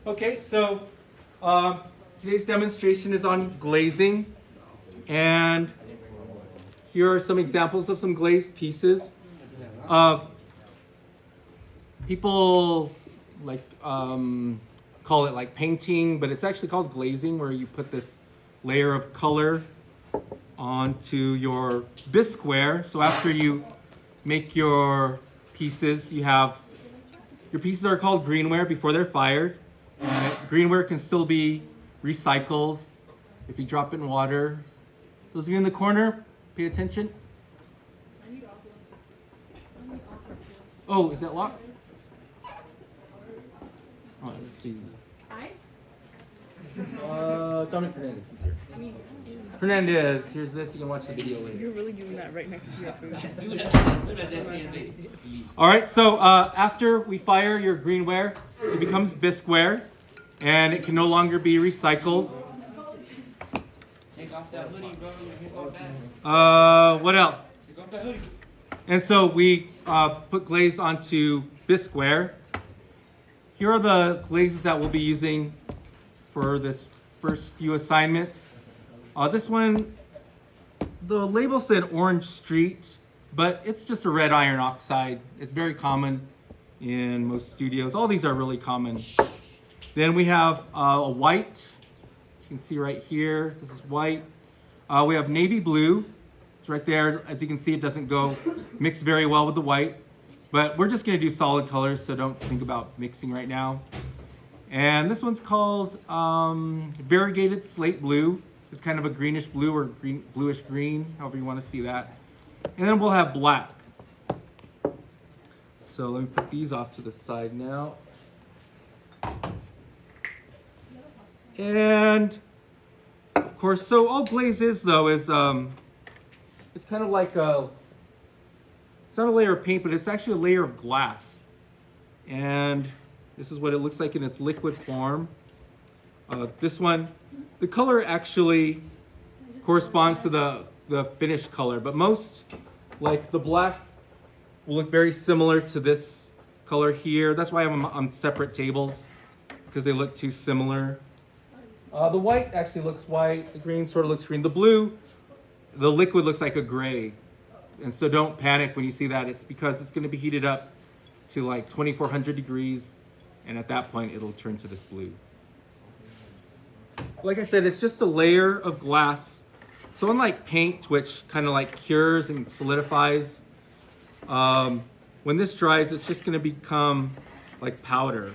Okay, so today's demonstration is on glazing, and here are some examples of some glazed pieces. People call it like painting, but it's actually called glazing, where you put this layer of color onto your bisqueware. So after you make your pieces, your pieces are called greenware before they're fired. Greenware can still be recycled if you drop it in water. Those of you in the corner, pay attention. Oh, is that locked? Oh, let's see. Ice? Dominic Fernandez is here. Fernandez, here's this. You can watch the video later. You're really doing that right next to your food. As soon as I see it, All right, so after we fire your greenware, it becomes bisqueware, and it can no longer be recycled. take off that hoodie, bro. Take off that. What else? Take off that hoodie. And so we put glaze onto bisqueware. Here are the glazes that we'll be using for this first few assignments. This one, the label said Orange Street, but it's just a red iron oxide. It's very common in most studios. All these are really common. Then we have a white. You can see right here, this is white. We have navy blue. It's right there. As you can see, it doesn't go mix very well with the white. But we're just going to do solid colors, so don't think about mixing right now. And this one's called variegated slate blue. It's kind of a greenish blue or bluish green, however you want to see that. And then we'll have black. So let me put these off to the side now. And of course, so all glaze is though is it's kind of like it's not a layer of paint, but it's actually a layer of glass. And this is what it looks like in its liquid form. This one, the color actually corresponds to the finished color, but most, like the black, will look very similar to this color here. That's why I have them on separate tables, because they look too similar. The white actually looks white. The green sort of looks green. The blue, the liquid looks like a gray. And so don't panic when you see that. It's because it's going to be heated up to like 2400 degrees. And at that point, it'll turn to this blue. Like I said, it's just a layer of glass. So unlike paint, which kind of like cures and solidifies, when this dries, it's just going to become like powder.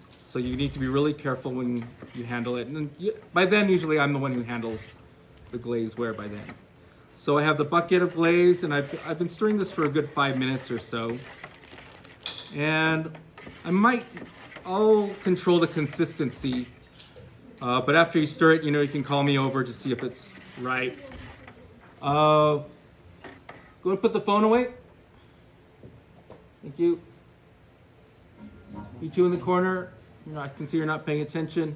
So you need to be really careful when you handle it. And by then, usually I'm the one who handles the glazeware by then. So I have the bucket of glaze, and I've been stirring this for a good 5 minutes or so. And I'll control the consistency. But after you stir it, you can call me over to see if it's right. Go and put the phone away. Thank you. You two in the corner. I can see you're not paying attention.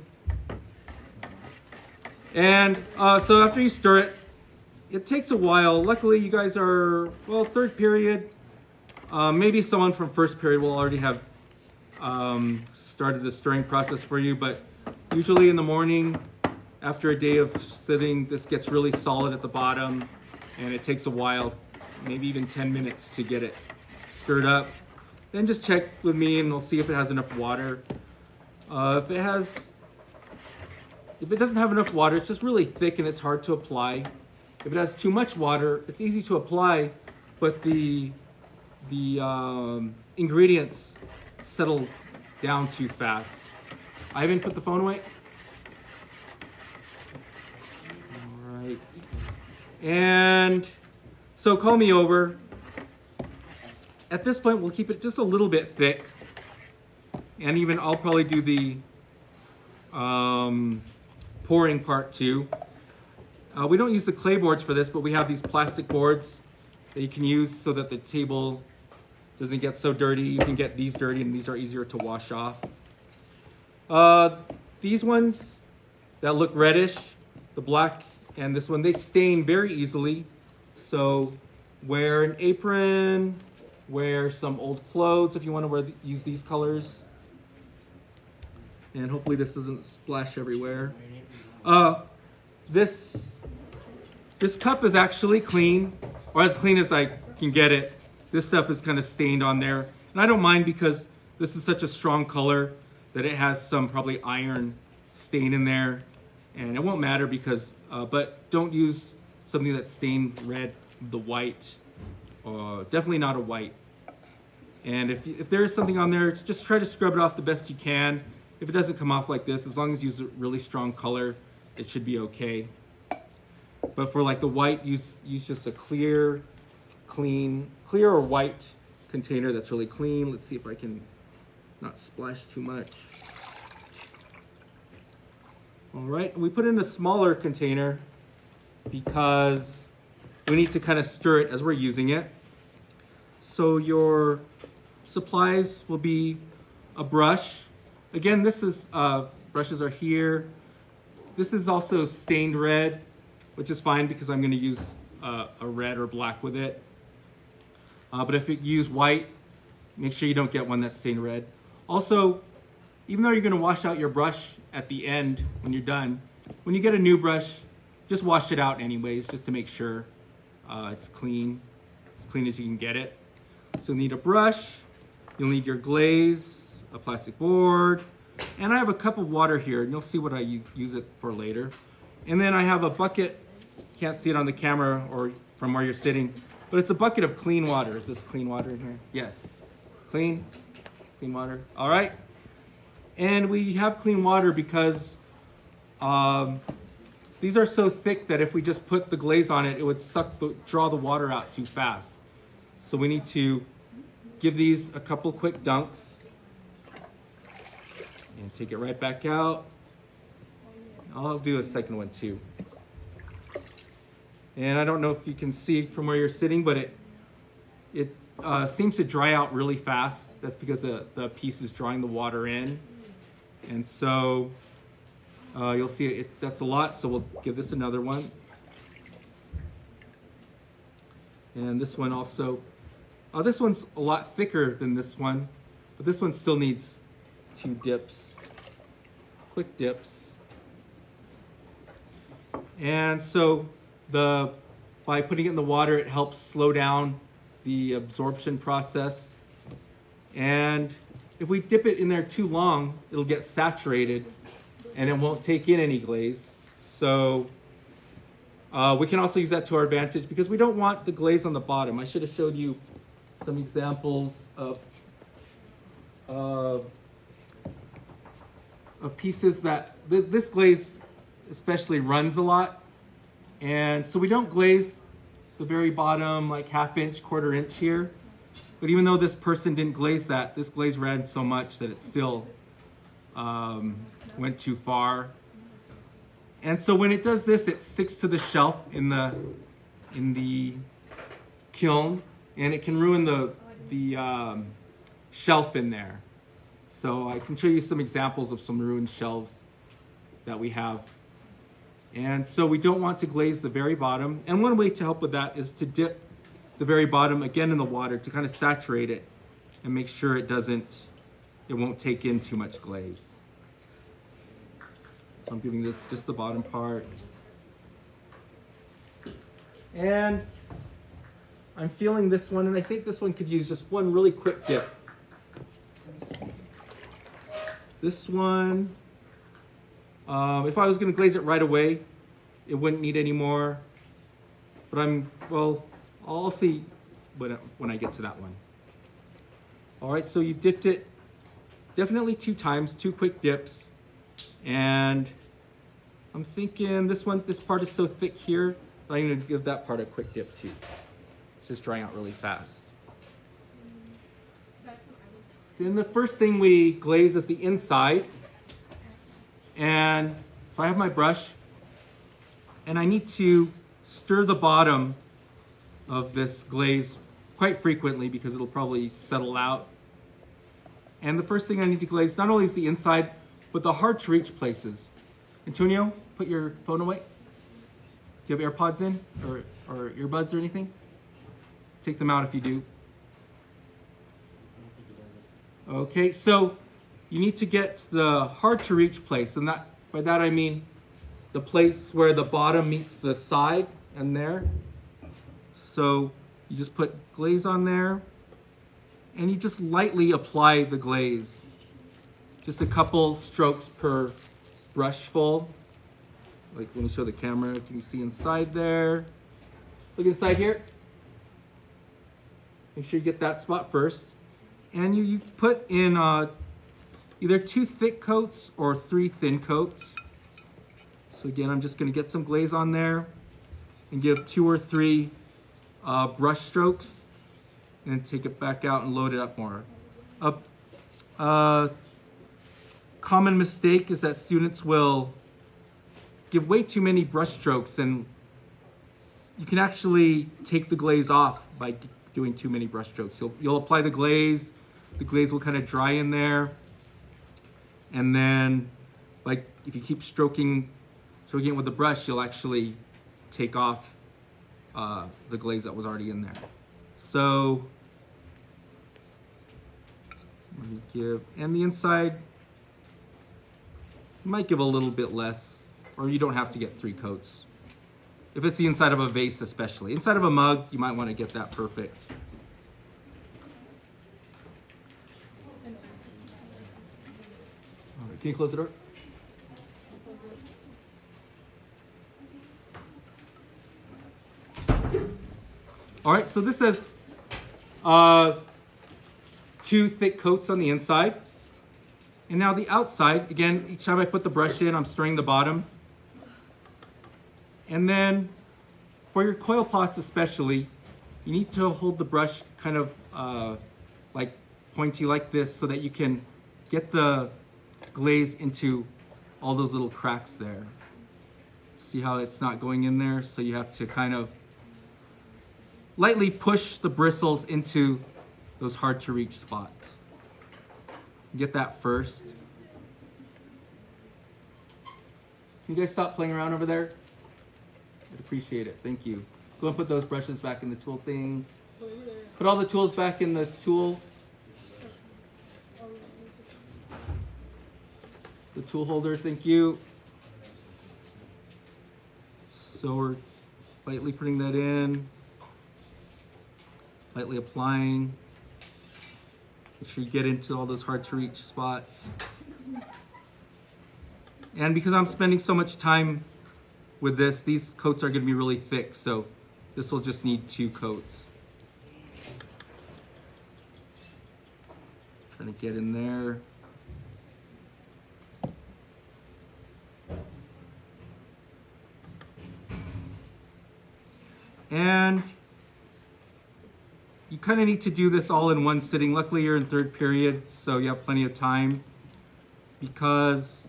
And so after you stir it, it takes a while. Luckily, you guys are, third period. Maybe someone from first period will already have started the stirring process for you, but usually in the morning, after a day of sitting, this gets really solid at the bottom, and it takes a while, maybe even 10 minutes to get it stirred up. Then just check with me, and we'll see if it has enough water. If it doesn't have enough water, it's just really thick and it's hard to apply. If it has too much water, it's easy to apply, but the ingredients settle down too fast. Ivan, put the phone away. All right. And so call me over. At this point, we'll keep it just a little bit thick. And even I'll probably do the pouring part too. We don't use the clay boards for this, but we have these plastic boards that you can use so that the table doesn't get so dirty. You can get these dirty, and these are easier to wash off. These ones that look reddish, the black and this one, they stain very easily. So wear an apron, wear some old clothes if you want to use these colors. And hopefully this doesn't splash everywhere. This cup is actually clean, or as clean as I can get it. This stuff is kind of stained on there. And I don't mind because this is such a strong color that it has some probably iron stain in there. And it won't matter because, but don't use something that's stained red, the white. Definitely not a white. And if there is something on there, just try to scrub it off the best you can. If it doesn't come off like this, as long as you use a really strong color, it should be okay. But for like the white, use just a clear or white container that's really clean. Let's see if I can not splash too much. All right, we put in a smaller container because we need to kind of stir it as we're using it. So your supplies will be a brush. Again, this is, brushes are here. This is also stained red, which is fine because I'm gonna use a red or black with it. But if you use white, make sure you don't get one that's stained red. Also, even though you're gonna wash out your brush at the end when you're done, when you get a new brush, just wash it out anyways, just to make sure it's clean as you can get it. So you'll need a brush, you'll need your glaze, a plastic board, and I have a cup of water here, and you'll see what I use it for later. And then I have a bucket, can't see it on the camera or from where you're sitting, but it's a bucket of clean water. Is this clean water in here? Yes. Clean water. All right. And we have clean water because these are so thick that if we just put the glaze on it, it would draw the water out too fast. So we need to give these a couple quick dunks and take it right back out. I'll do a second one too. And I don't know if you can see from where you're sitting, but it seems to dry out really fast. That's because the piece is drawing the water in. And so you'll see that's a lot, so we'll give this another one. And this one also, this one's a lot thicker than this one, but this one still needs 2 dips, quick dips. And so by putting it in the water, it helps slow down the absorption process. And if we dip it in there too long, it'll get saturated and it won't take in any glaze. So we can also use that to our advantage because we don't want the glaze on the bottom. I should have showed you some examples of pieces that this glaze especially runs a lot. And so we don't glaze the very bottom, like 1/2 inch, 1/4 inch here. But even though this person didn't glaze that, this glaze ran so much that it still went too far. And so when it does this, it sticks to the shelf in the kiln, and it can ruin the shelf in there. So I can show you some examples of some ruined shelves that we have. And so we don't want to glaze the very bottom. And one way to help with that is to dip the very bottom again in the water to kind of saturate it and make sure it won't take in too much glaze. So I'm giving just the bottom part. And I'm feeling this one, and I think this one could use just one really quick dip. This one, if I was gonna glaze it right away, it wouldn't need any more. But I'll see when I get to that one. All right, so you dipped it definitely 2 times, 2 quick dips. And I'm thinking this part is so thick here, that I'm gonna give that part a quick dip too. It's just drying out really fast. Then the first thing we glaze is the inside. And so I have my brush, and I need to stir the bottom of this glaze quite frequently because it'll probably settle out. And the first thing I need to glaze not only is the inside, but the hard to reach places. Antonio, put your phone away. Do you have AirPods in or earbuds or anything? Take them out if you do. Okay, so you need to get the hard to reach place, and by that I mean the place where the bottom meets the side and there. So you just put glaze on there and you just lightly apply the glaze. Just a couple strokes per brush full. Like, let me show the camera. Can you see inside there? Look inside here. Make sure you get that spot first. And you put in either 2 thick coats or 3 thin coats. So again, I'm just going to get some glaze on there and give 2 or 3 brush strokes and take it back out and load it up more. A common mistake is that students will give way too many brush strokes, and you can actually take the glaze off by doing too many brush strokes. You'll apply the glaze will kind of dry in there, and then like if you keep stroking it with the brush, you'll actually take off the glaze that was already in there. So let me give, and the inside, you might give a little bit less, or you don't have to get 3 coats. If it's the inside of a vase especially. Inside of a mug, you might want to get that perfect. All right, can you close the door? All right, so this has 2 thick coats on the inside. And now the outside, again, each time I put the brush in, I'm stirring the bottom. And then for your coil pots especially, you need to hold the brush kind of like pointy like this so that you can get the glaze into all those little cracks there. See how it's not going in there? So you have to kind of lightly push the bristles into those hard to reach spots. Get that first. Can you guys stop playing around over there? I'd appreciate it. Thank you. Go and put those brushes back in the tool thing. Put all the tools back in the tool. The tool holder, thank you. So we're lightly putting that in. Lightly applying. Make sure you get into all those hard to reach spots. And because I'm spending so much time with this, these coats are going to be really thick, so this will just need 2 coats. Trying to get in there. And you kind of need to do this all in one sitting. Luckily, you're in 3rd period, so you have plenty of time, because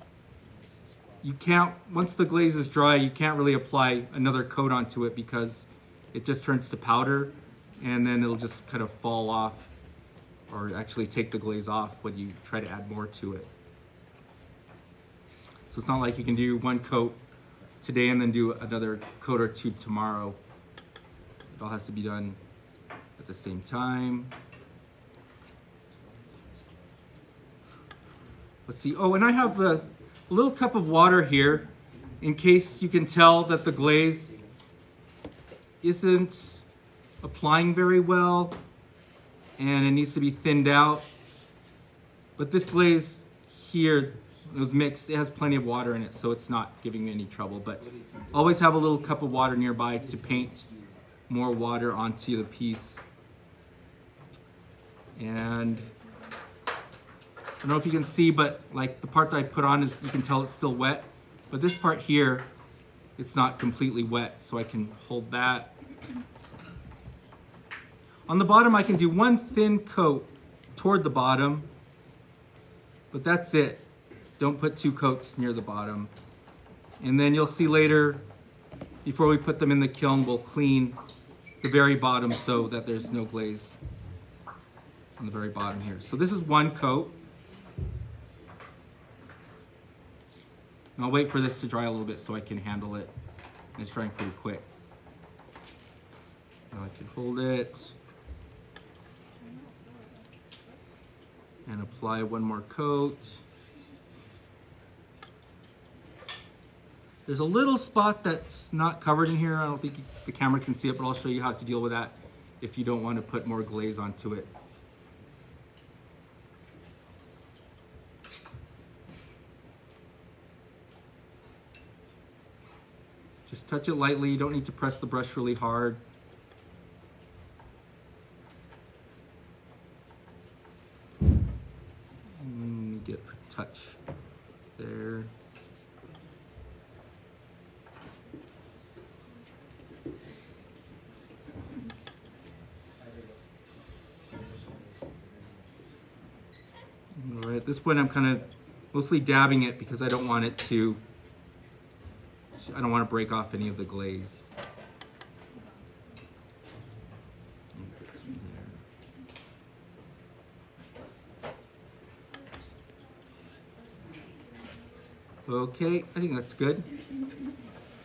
you can't, once the glaze is dry, you can't really apply another coat onto it because it just turns to powder, and then it'll just kind of fall off, or actually take the glaze off when you try to add more to it. So it's not like you can do 1 coat today and then do another coat or 2 tomorrow. It all has to be done at the same time. Let's see. Oh, and I have the little cup of water here in case you can tell that the glaze isn't applying very well and it needs to be thinned out. But this glaze here, it was mixed, it has plenty of water in it, so it's not giving me any trouble. But always have a little cup of water nearby to paint more water onto the piece. And I don't know if you can see, but like the part that I put on is, you can tell it's still wet. But this part here, it's not completely wet, so I can hold that. On the bottom, I can do 1 thin coat toward the bottom, but that's it. Don't put 2 coats near the bottom. And then you'll see later, before we put them in the kiln, we'll clean the very bottom so that there's no glaze on the very bottom here. So this is 1 coat. And I'll wait for this to dry a little bit so I can handle it. It's drying pretty quick. Now I can hold it. And apply one more coat. There's a little spot that's not covered in here. I don't think the camera can see it, but I'll show you how to deal with that if you don't want to put more glaze onto it. Just touch it lightly. You don't need to press the brush really hard. Get a touch there. All right, at this point I'm kind of mostly dabbing it because I don't want to break off any of the glaze. Okay, I think that's good.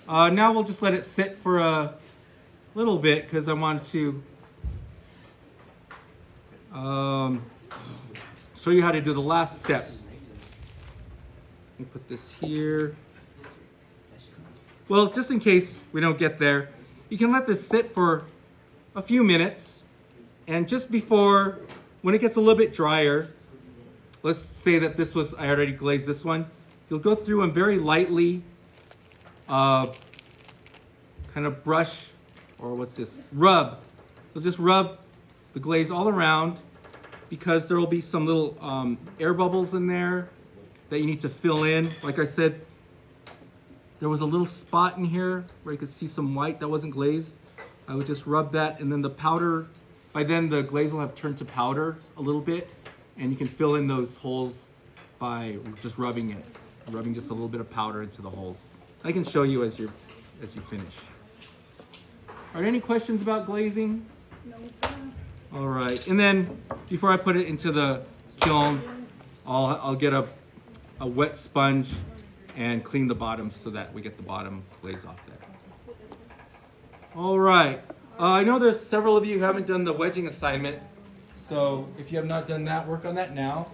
Now we'll just let it sit for a little bit because I want to show you how to do the last step. Let me put this here. Well, just in case we don't get there, you can let this sit for a few minutes, and just before, when it gets a little bit drier, let's say that I already glazed this one. You'll go through and very lightly kind of brush, or what's this, rub. You'll just rub the glaze all around because there will be some little air bubbles in there that you need to fill in. Like I said, there was a little spot in here where you could see some white that wasn't glazed. I would just rub that, and then the powder, by then the glaze will have turned to powder a little bit, and you can fill in those holes by just rubbing it. Rubbing just a little bit of powder into the holes. I can show you as you finish. Are there any questions about glazing? No. All right, and then before I put it into the kiln, I'll get a wet sponge and clean the bottom so that we get the bottom glaze off there. All right, I know there's several of you who haven't done the wedging assignment, so if you have not done that, work on that now.